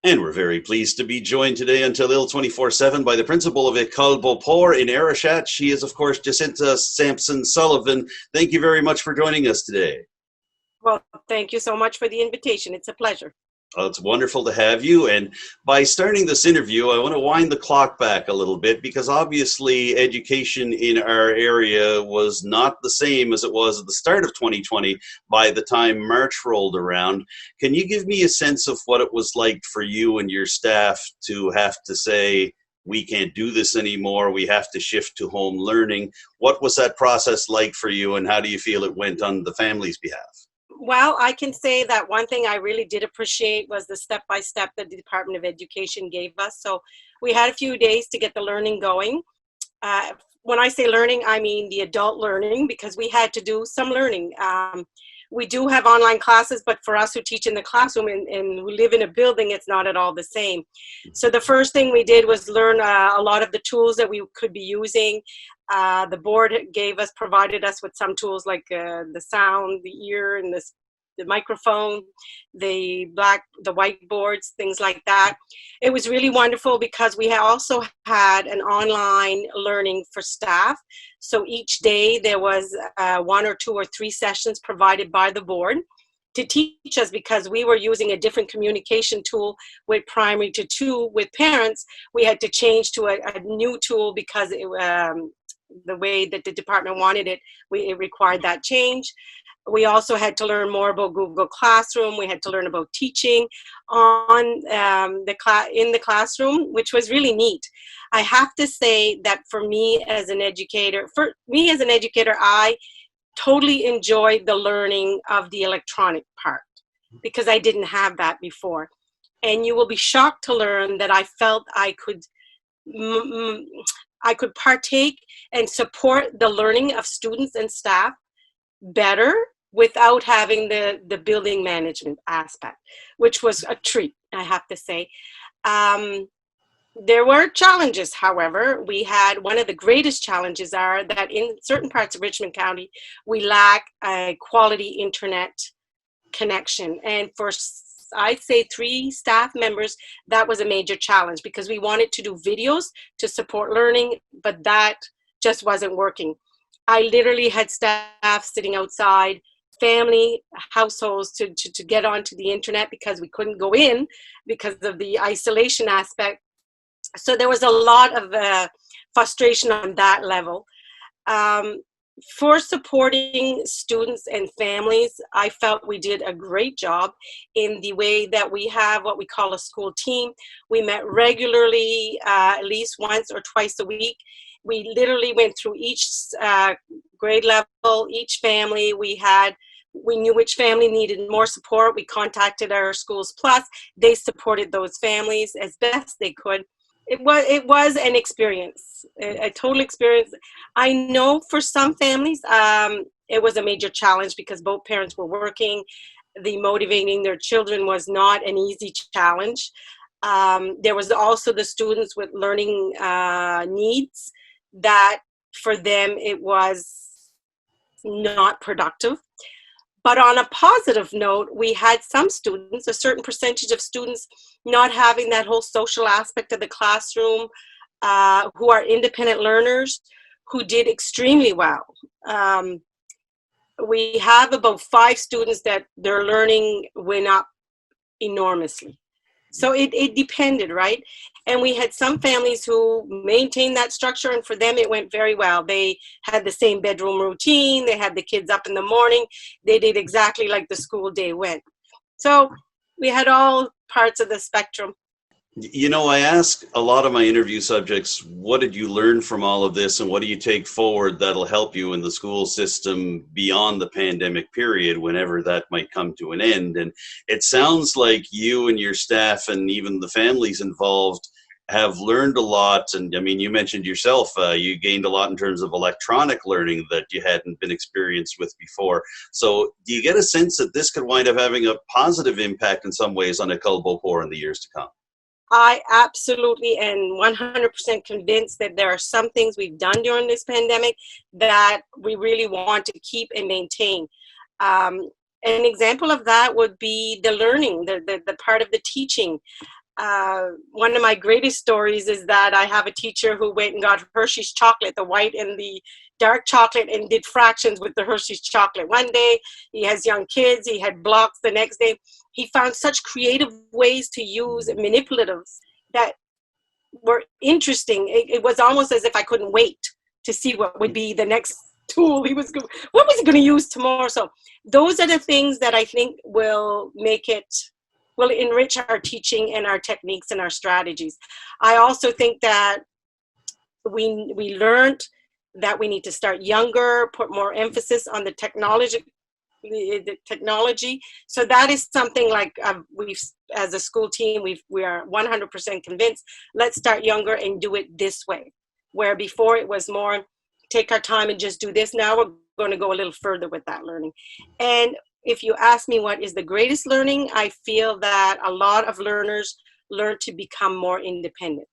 And we're very pleased to be joined today on Telile 24/7 by the principal of Ecole Beau-Port in Arichat. She is, of course, Jacinta Samson-Sullivan. Thank you very much for joining us today. Well, thank you so much for the invitation. It's a pleasure. Well, it's wonderful to have you. And by starting this interview, I want to wind the clock back a little bit because obviously education in our area was not the same as it was at the start of 2020 by the time March rolled around. Can you give me a sense of what it was like for you and your staff to have to say, we can't do this anymore, we have to shift to home learning? What was that process like for you, and how do you feel it went on the family's behalf? Well, I can say that one thing I really did appreciate was the step-by-step that the Department of Education gave us. So we had a few days to get the learning going. When I say learning, I mean the adult learning, because we had to do some learning. We do have online classes, but for us who teach in the classroom and who live in a building, it's not at all the same. So the first thing we did was learn a lot of the tools that we could be using. The board provided us with some tools like the sound, the ear, and the microphone, the whiteboards, things like that. It was really wonderful because we also had an online learning for staff. So each day there was 1 or 2 or 3 sessions provided by the board to teach us, because we were using a different communication tool with primary to 2 with parents. We had to change to a new tool because the way that the department wanted it, it required that change. We also had to learn more about Google Classroom. We had to learn about teaching on in the classroom, which was really neat. I have to say that for me as an educator, I totally enjoyed the learning of the electronic part because I didn't have that before. And you will be shocked to learn that I felt I could partake and support the learning of students and staff better without having the building management aspect, which was a treat, I have to say. There were challenges, however. We had one of the greatest challenges are that in certain parts of Richmond County, we lack a quality internet connection. And for, I'd say, 3 staff members, that was a major challenge because we wanted to do videos to support learning, but that just wasn't working. I literally had staff sitting outside, family, households to get onto the internet because we couldn't go in because of the isolation aspect. So there was a lot of frustration on that level. For supporting students and families, I felt we did a great job in the way that we have what we call a school team. We met regularly, at least once or twice a week. We literally went through each grade level, each family. We knew which family needed more support. We contacted our Schools Plus. They supported those families as best they could. It was an experience, a total experience. I know for some families, it was a major challenge because both parents were working. The motivating their children was not an easy challenge. There was also the students with learning needs that for them it was not productive. But on a positive note, we had some students, a certain percentage of students, not having that whole social aspect of the classroom, who are independent learners, who did extremely well. We have about 5 students that their learning went up enormously. So it depended, right? And we had some families who maintained that structure, and for them it went very well. They had the same bedroom routine, they had the kids up in the morning, they did exactly like the school day went. So we had all parts of the spectrum. You know, I ask a lot of my interview subjects, what did you learn from all of this and what do you take forward that'll help you in the school system beyond the pandemic period, whenever that might come to an end? And it sounds like you and your staff and even the families involved have learned a lot. And I mean, you mentioned yourself, you gained a lot in terms of electronic learning that you hadn't been experienced with before. So do you get a sense that this could wind up having a positive impact in some ways on Ecole Beau-Port in the years to come? I absolutely and 100% convinced that there are some things we've done during this pandemic that we really want to keep and maintain. An example of that would be the learning, the part of the teaching. one of my greatest stories is that I have a teacher who went and got Hershey's chocolate, the white and the dark chocolate, and did fractions with the Hershey's chocolate. One day, he has young kids, he had blocks the next day. He found such creative ways to use manipulatives that were interesting. It was almost as if I couldn't wait to see what would be the next tool what was he going to use tomorrow. So those are the things that I think will enrich our teaching and our techniques and our strategies. I also think that we learned that we need to start younger, put more emphasis on the technology. So that is something like we've, as a school team, we are 100% convinced. Let's start younger and do it this way, where before it was more take our time and just do this. Now we're going to go a little further with that learning. And if you ask me what is the greatest learning, I feel that a lot of learners learn to become more independent.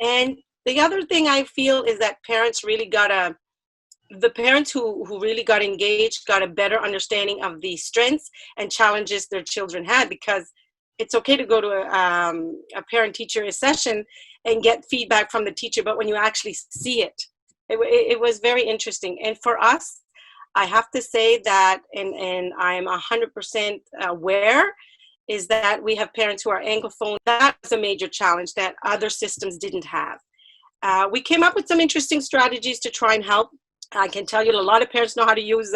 And the other thing I feel is that parents really the parents who really got engaged got a better understanding of the strengths and challenges their children had, because it's okay to go to a parent-teacher session and get feedback from the teacher, but when you actually see it was very interesting. And for us, I have to say that, and I'm 100% aware, is that we have parents who are Anglophone. That was a major challenge that other systems didn't have. We came up with some interesting strategies to try and help. I can tell you a lot of parents know how to use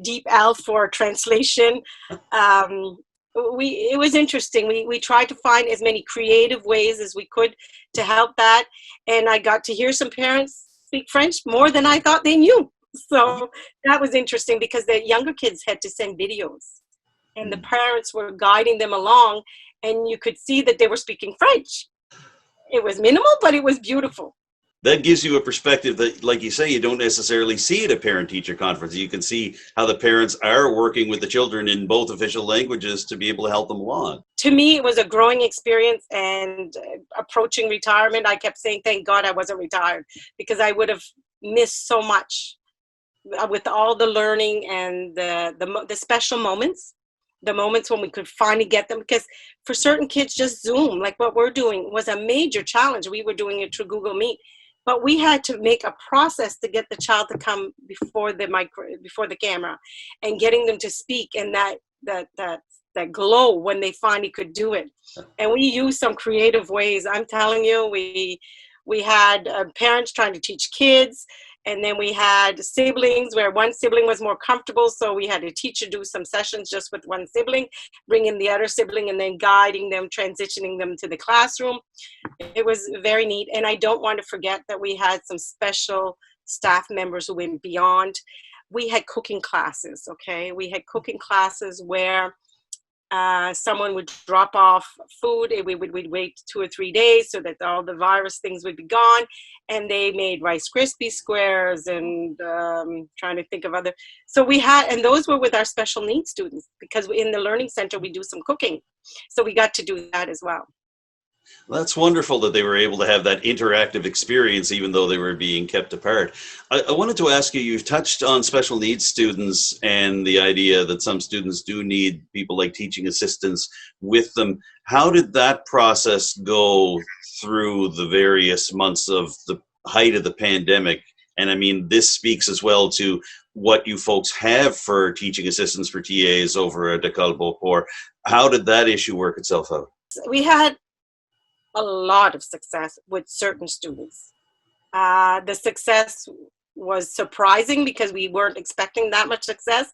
DeepL for translation. It was interesting. We tried to find as many creative ways as we could to help that. And I got to hear some parents speak French more than I thought they knew. So that was interesting because the younger kids had to send videos and the parents were guiding them along, and you could see that they were speaking French. It was minimal, but it was beautiful. That gives you a perspective that, like you say, you don't necessarily see at a parent-teacher conference. You can see how the parents are working with the children in both official languages to be able to help them along. To me, it was a growing experience, and approaching retirement, I kept saying, thank God I wasn't retired, because I would have missed so much with all the learning and the special moments, the moments when we could finally get them. Because for certain kids, just Zoom, like what we're doing, was a major challenge. We were doing it through Google Meet. But we had to make a process to get the child to come before the camera, and getting them to speak, and that glow when they finally could do it. And we used some creative ways. I'm telling you, we had parents trying to teach kids, and then we had siblings where one sibling was more comfortable, so we had a teacher do some sessions just with one sibling, bring in the other sibling, and then guiding them, transitioning them to the classroom. It was very neat. And I don't want to forget that we had some special staff members who went beyond. We had cooking classes, okay? We had cooking classes where someone would drop off food, and we'd wait 2 or 3 days so that all the virus things would be gone. And they made Rice Krispie squares and trying to think of other. So we had, and those were with our special needs students, because in the Learning Center, we do some cooking. So we got to do that as well. That's wonderful that they were able to have that interactive experience, even though they were being kept apart. I wanted to ask you, you've touched on special needs students and the idea that some students do need people like teaching assistants with them. How did that process go through the various months of the height of the pandemic? And I mean, this speaks as well to what you folks have for teaching assistants for TAs over at Ecole Beau-Port. How did that issue work itself out? We had a lot of success with certain students. The success was surprising because we weren't expecting that much success.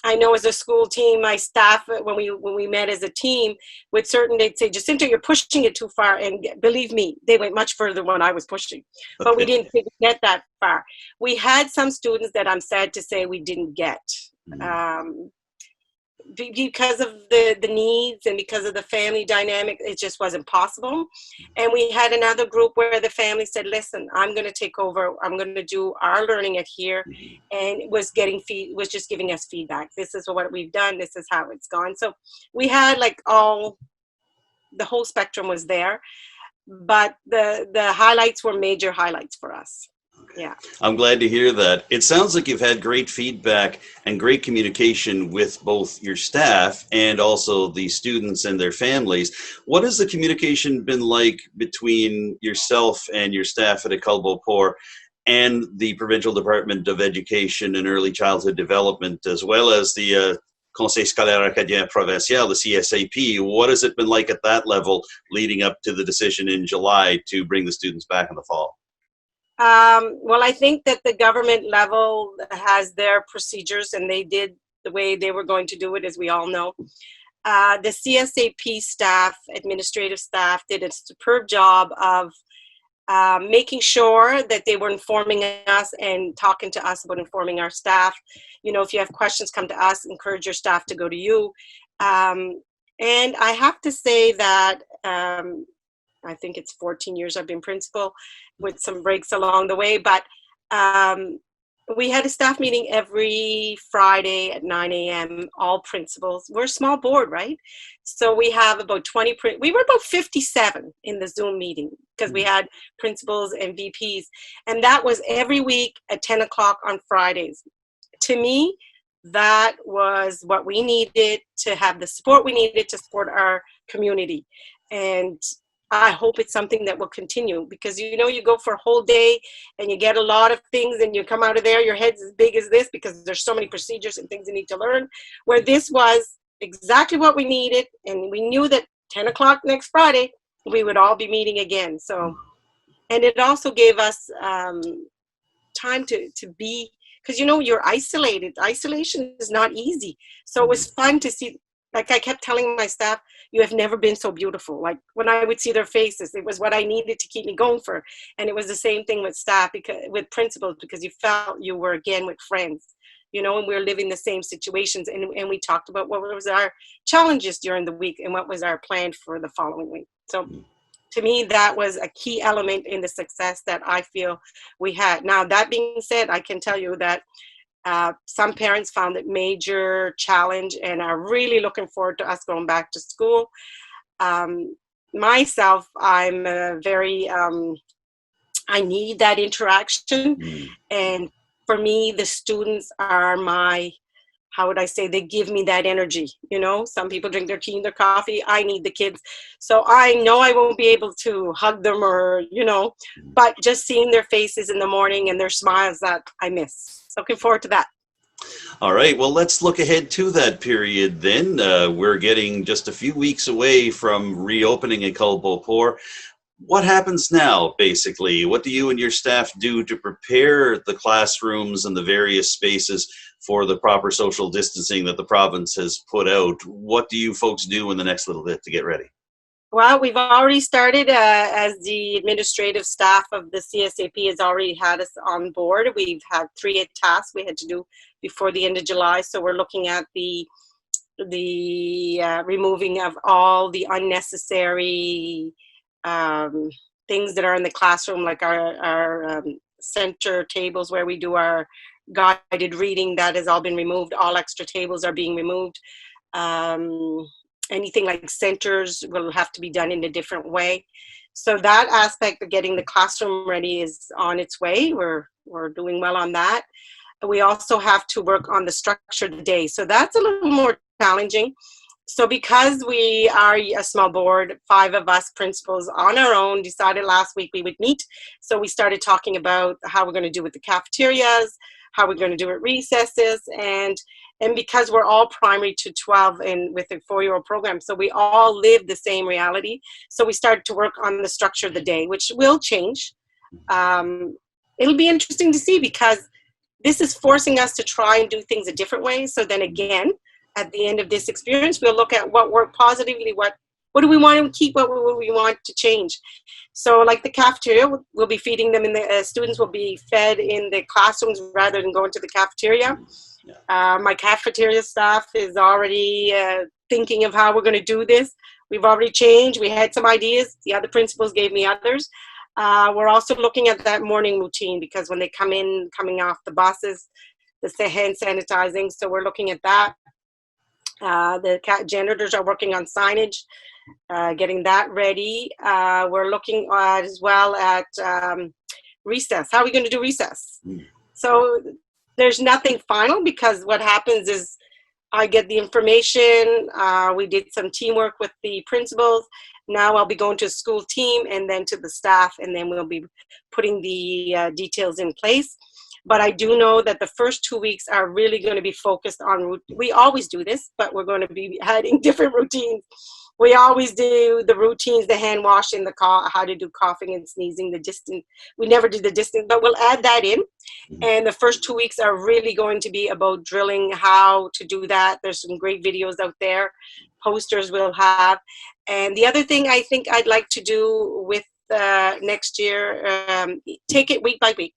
I know as a school team, my staff, when we met as a team, with certain, they'd say, Jacinta, you're pushing it too far. And believe me, they went much further when I was pushing. But Okay. we didn't get that far. We had some students that I'm sad to say we didn't get. Because of the needs and because of the family dynamic, it just wasn't possible. And we had another group where the family said, listen, I'm going to take over. I'm going to do our learning at here. And was just giving us feedback. This is what we've done. This is how it's gone. So we had like the whole spectrum was there. But the highlights were major highlights for us. Yeah. I'm glad to hear that. It sounds like you've had great feedback and great communication with both your staff and also the students and their families. What has the communication been like between yourself and your staff at Ecole Beau-Port and the Provincial Department of Education and Early Childhood Development, as well as the Conseil scolaire acadien provincial, the CSAP? What has it been like at that level leading up to the decision in July to bring the students back in the fall? Well, I think that the government level has their procedures, and they did the way they were going to do it, as we all know. The CSAP staff, administrative staff, did a superb job of making sure that they were informing us and talking to us about informing our staff. You know, if you have questions, come to us, encourage your staff to go to you. And I have to say that I think it's 14 years I've been principal, with some breaks along the way. But we had a staff meeting every Friday at 9 a.m., all principals. We're a small board, right? So we have about 20, we were about 57 in the Zoom meeting because we had principals and VPs. And that was every week at 10 o'clock on Fridays. To me, that was what we needed to have the support we needed to support our community. And I hope it's something that will continue, because, you know, you go for a whole day and you get a lot of things and you come out of there, your head's as big as this because there's so many procedures and things you need to learn, where this was exactly what we needed. And we knew that 10 o'clock next Friday, we would all be meeting again. So, and it also gave us time to be, because, you know, you're isolated. Isolation is not easy. So it was fun to see. Like I kept telling my staff, you have never been so beautiful. Like when I would see their faces, it was what I needed to keep me going for. And it was the same thing with staff, because with principals, because you felt you were again with friends, you know, and we were living the same situations. And we talked about what was our challenges during the week and what was our plan for the following week. So to me, that was a key element in the success that I feel we had. Now, that being said, I can tell you that some parents found it major challenge and are really looking forward to us going back to school. Myself, I'm very, I need that interaction. And for me, the students are my, how would I say, they give me that energy. You know, some people drink their tea and their coffee. I need the kids. So I know I won't be able to hug them or, you know, but just seeing their faces in the morning and their smiles, that I miss. Looking forward to that. All right, well, let's look ahead to that period then. We're getting just a few weeks away from reopening Ecole Beau-Port. What happens now, basically? What do you and your staff do to prepare the classrooms and the various spaces for the proper social distancing that the province has put out? What do you folks do in the next little bit to get ready? Well, we've already started, as the administrative staff of the CSAP has already had us on board. We've had 3 tasks we had to do before the end of July. So we're looking at the removing of all the unnecessary things that are in the classroom, like our center tables where we do our guided reading. That has all been removed. All extra tables are being removed. Anything like centers will have to be done in a different way. So that aspect of getting the classroom ready is on its way. We're doing well on that. We also have to work on the structure of the day. So that's a little more challenging. So because we are a small board, 5 of us principals on our own decided last week we would meet. So we started talking about how we're going to do with the cafeterias, how we're going to do at recesses, and because we're all primary to 12 and with a 4-year-old program, so we all live the same reality. So we started to work on the structure of the day, which will change. It'll be interesting to see, because this is forcing us to try and do things a different way. So then again, at the end of this experience, we'll look at what worked positively, what do we want to keep, what we want to change. So like the cafeteria, we'll be feeding them in the, students will be fed in the classrooms rather than going to the cafeteria. My cafeteria staff is already thinking of how we're going to do this. We've already changed. We had some ideas. The other principals gave me others. We're also looking at that morning routine, because when they coming off the buses, the hand sanitizing. So we're looking at that. The janitors are working on signage, getting that ready. We're looking as well at recess. How are we going to do recess? Mm. So there's nothing final, because what happens is I get the information. We did some teamwork with the principals. Now I'll be going to a school team and then to the staff, and then we'll be putting the details in place. But I do know that the first 2 weeks are really going to be focused on, we always do this, but we're going to be adding different routines. We always do the routines, the hand washing, how to do coughing and sneezing, the distance. We never do the distance, but we'll add that in. And the first 2 weeks are really going to be about drilling how to do that. There's some great videos out there, posters we'll have. And the other thing I think I'd like to do with next year, take it week by week.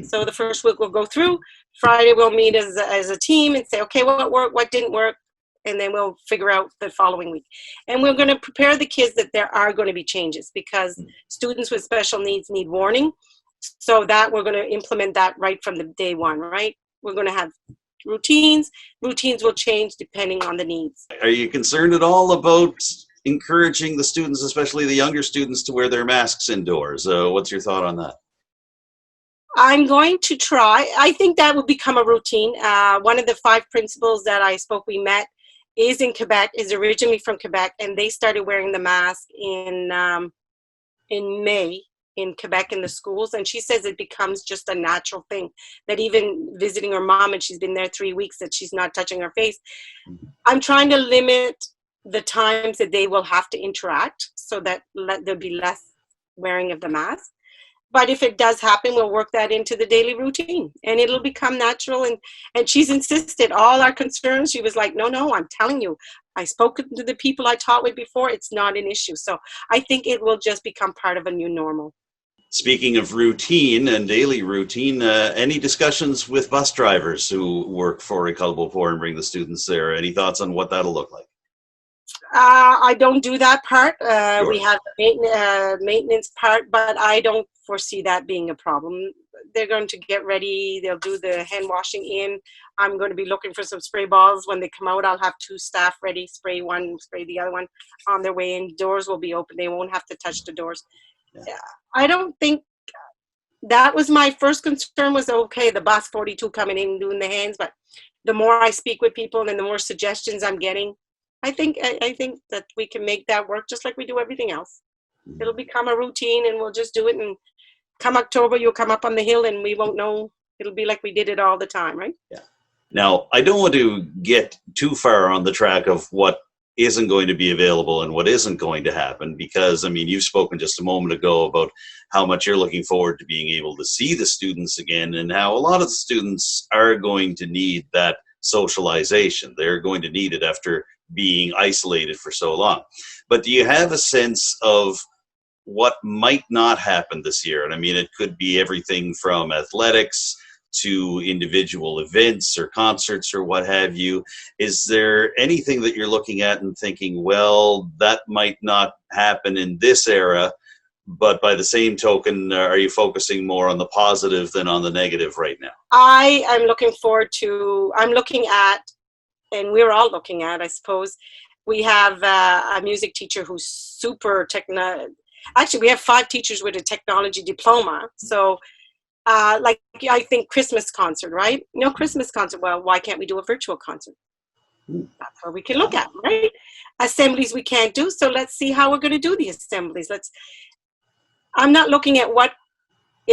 So the first week we'll go through. Friday we'll meet as a team and say, okay, what worked, what didn't work, and then we'll figure out the following week. And we're going to prepare the kids that there are going to be changes, because students with special needs need warning. So that we're going to implement that right from the day one, right? We're going to have routines. Routines will change depending on the needs. Are you concerned at all about encouraging the students, especially the younger students, to wear their masks indoors? What's your thought on that? I'm going to try. I think that will become a routine. One of the 5 principals that we met is in Quebec, is originally from Quebec, and they started wearing the mask in May in Quebec in the schools. And she says it becomes just a natural thing, that even visiting her mom, and she's been there 3 weeks, that she's not touching her face. I'm trying to limit the times that they will have to interact, so that there'll be less wearing of the mask. But if it does happen, we'll work that into the daily routine, and it'll become natural. And she's insisted all our concerns. She was like, no, I'm telling you, I spoke to the people I taught with before. It's not an issue. So I think it will just become part of a new normal. Speaking of routine and daily routine, any discussions with bus drivers who work for Ecole Beau-Port and bring the students there? Any thoughts on what that'll look like? I don't do that part. Sure. We have the maintenance part, but I don't foresee that being a problem. They're going to get ready. They'll do the hand washing in. I'm going to be looking for some spray balls. When they come out, I'll have 2 staff ready, spray one, spray the other one on their way in. Doors will be open. They won't have to touch the doors. Yeah. I don't think that was my first concern, was okay, the bus 42 coming in and doing the hands. But the more I speak with people and the more suggestions I'm getting, I think that we can make that work just like we do everything else. It'll become a routine, and we'll just do it. And come October, you'll come up on the hill and we won't know. It'll be like we did it all the time, right? Yeah. Now, I don't want to get too far on the track of what isn't going to be available and what isn't going to happen, because, I mean, you've spoken just a moment ago about how much you're looking forward to being able to see the students again, and how a lot of the students are going to need that socialization. They're going to need it after being isolated for so long. But do you have a sense of what might not happen this year? And I mean, it could be everything from athletics to individual events or concerts or what have you. Is there anything that you're looking at and thinking, well, that might not happen in this era, but by the same token, are you focusing more on the positive than on the negative right now? I am looking forward to, I'm looking at, and we're all looking at, I suppose, we have a music teacher who's super actually we have 5 teachers with a technology diploma. So like, I think Christmas concert, right? No Christmas concert. Well, why can't we do a virtual concert? That's what we can look at, right? Assemblies we can't do. So let's see how we're going to do the assemblies. I'm not looking at what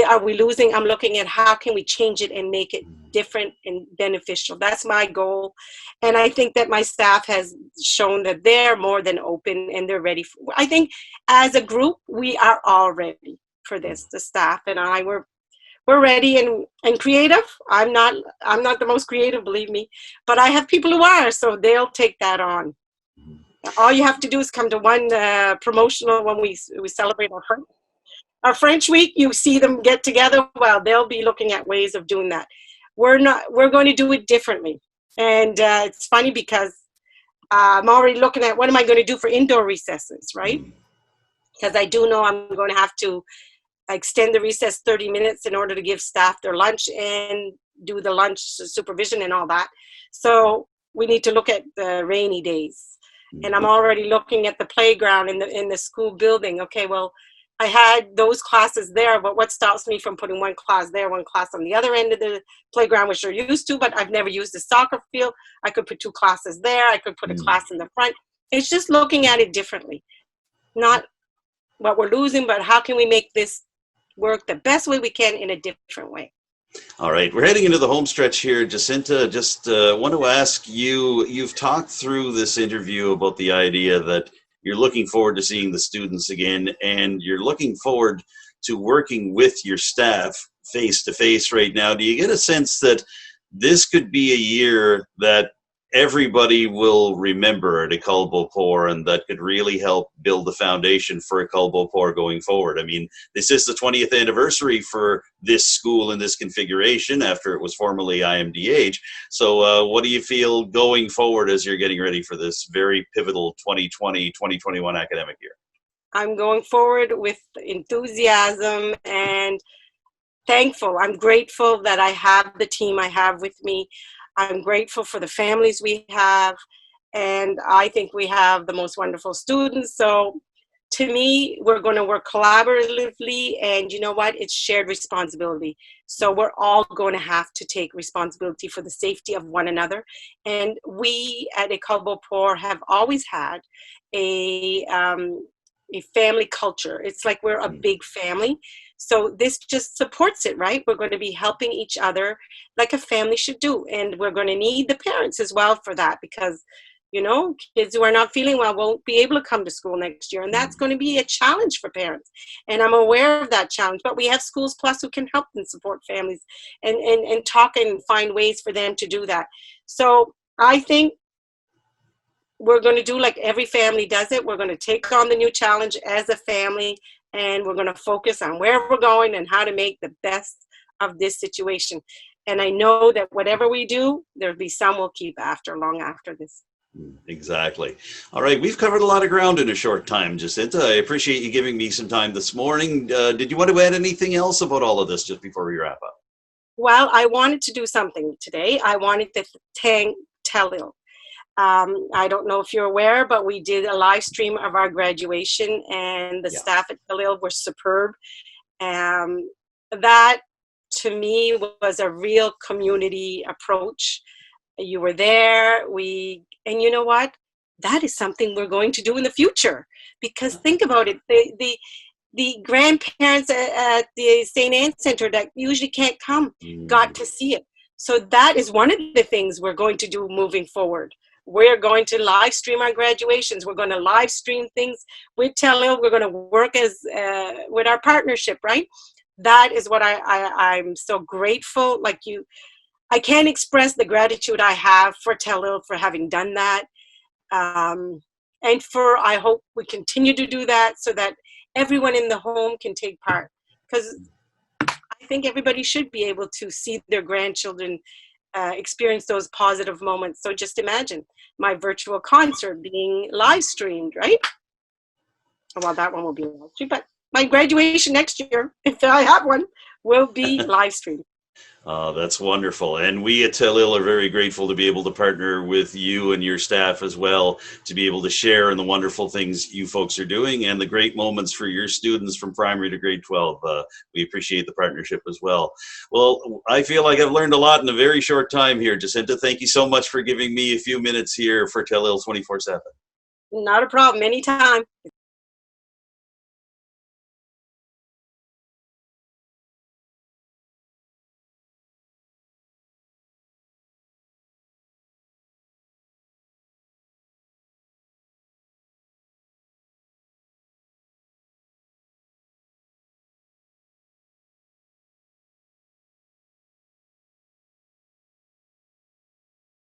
are we losing. I'm looking at how can we change it and make it different and beneficial. That's my goal. And I think that my staff has shown that they're more than open and they're ready. I think as a group, we are all ready for this. The staff and I, we're ready and creative. I'm not the most creative, believe me, but I have people who are, so they'll take that on. All you have to do is come to one promotional when we celebrate our French week. You see them get together. Well, they'll be looking at ways of doing that. We're going to do it differently. And it's funny because I'm already looking at what am I going to do for indoor recesses, right? Because I do know I'm going to have to extend the recess 30 minutes in order to give staff their lunch and do the lunch supervision and all that. So we need to look at the rainy days. And I'm already looking at the playground in the school building. Okay, well, I had those classes there, but what stops me from putting one class there, one class on the other end of the playground, which they're used to, but I've never used the soccer field. I could put two classes there. I could put a class in the front. It's just looking at it differently. Not what we're losing, but how can we make this work the best way we can in a different way. All right, we're heading into the home stretch here. Jacinta, just want to ask you, you've talked through this interview about the idea that you're looking forward to seeing the students again, and you're looking forward to working with your staff face to face right now. Do you get a sense that this could be a year that everybody will remember at Ecole Beau-Port, and that could really help build the foundation for Ecole Beau-Port going forward? I mean, this is the 20th anniversary for this school in this configuration after it was formerly IMDH. So what do you feel going forward as you're getting ready for this very pivotal 2020-2021 academic year? I'm going forward with enthusiasm and thankful. I'm grateful that I have the team I have with me. I'm grateful for the families we have, and I think we have the most wonderful students. So to me, we're going to work collaboratively, and you know what? It's shared responsibility. So we're all going to have to take responsibility for the safety of one another. And we at Ecole Beau-Port have always had a family culture. It's like we're a big family. So this just supports it, right? We're going to be helping each other like a family should do. And we're going to need the parents as well for that, because, you know, kids who are not feeling well won't be able to come to school next year. And that's going to be a challenge for parents. And I'm aware of that challenge. But we have Schools Plus who can help and support families and talk and find ways for them to do that. So I think we're going to do like every family does it. We're going to take on the new challenge as a family, and we're going to focus on where we're going and how to make the best of this situation. And I know that whatever we do, there'll be some we'll keep after, long after this. Exactly. All right, we've covered a lot of ground in a short time, Jacinta. I appreciate you giving me some time this morning. Did you want to add anything else about all of this just before we wrap up? Well, I wanted to do something today. I wanted to thank Telile. I don't know if you're aware, but we did a live stream of our graduation, and the staff at Telile were superb. That, to me, was a real community approach. You were there. And you know what? That is something we're going to do in the future. Because think about it, the grandparents at the St. Anne Center that usually can't come got to see it. So that is one of the things we're going to do moving forward. We're going to live stream our graduations. We're going to live stream things with Telile. We're going to work as with our partnership, right? That is what I'm so grateful. Like you, I can't express the gratitude I have for Telile for having done that. And I hope we continue to do that so that everyone in the home can take part. Because I think everybody should be able to see their grandchildren experience those positive moments. So just imagine my virtual concert being live streamed, right? Well, that one will be live streamed, but my graduation next year, if I have one, will be live streamed. That's wonderful. And we at Telile are very grateful to be able to partner with you and your staff as well, to be able to share in the wonderful things you folks are doing and the great moments for your students from primary to grade 12. We appreciate the partnership as well. Well, I feel like I've learned a lot in a very short time here. Jacinta, thank you so much for giving me a few minutes here for Telile 24/7. Not a problem, anytime.